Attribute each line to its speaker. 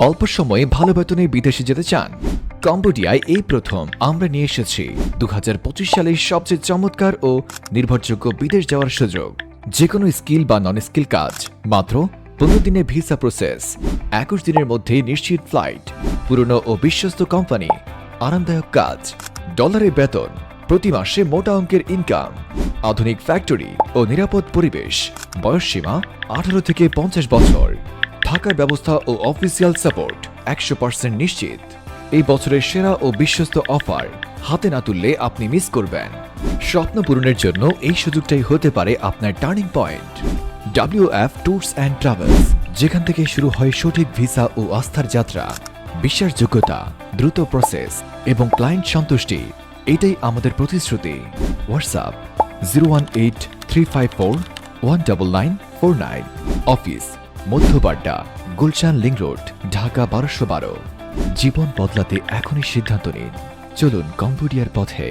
Speaker 1: অল্প সময়ে ভালো বেতনে বিদেশে যেতে চান? কম্বোডিয়ায় এই প্রথম আমরা নিয়ে এসেছি 2025 সালের সবচেয়ে চমৎকার ও নির্ভরযোগ্য বিদেশ যাওয়ার সুযোগ। যে কোনো স্কিল বা নন স্কিল কাজ, মাত্র 15 দিনে ভিসা প্রসেস, 21 দিনের মধ্যে নিশ্চিত ফ্লাইট, পুরনো ও বিশ্বস্ত কোম্পানি, আরামদায়ক কাজ, ডলারে বেতন, প্রতি মাসে মোটা অঙ্কের ইনকাম, আধুনিক ফ্যাক্টরি ও নিরাপদ পরিবেশ, বয়সসীমা 18 থেকে 50 বছর, থাকার ব্যবস্থা ও অফিসিয়াল সাপোর্ট 100% নিশ্চিত। এই বছরের সেরা ও বিশ্বস্ত অফার হাতে না তুললে আপনি মিস করবেন। স্বপ্ন পূরণের জন্য এই সুযোগটাই হতে পারে আপনার turning point. WF tours and travels, যেখান থেকে শুরু হয় সঠিক ভিসা ও আস্থার যাত্রা, বিশ্বাসযোগ্যতা, দ্রুত প্রসেস এবং ক্লায়েন্ট সন্তুষ্টি, এটাই আমাদের প্রতিশ্রুতি। WhatsApp 018-354-19949। Office Madhya Badda, Gulshan link road, Dhaka 1212। জীবন বদলাতে এখনই সিদ্ধান্ত নিন। চলুন কম্বোডিয়ার পথে।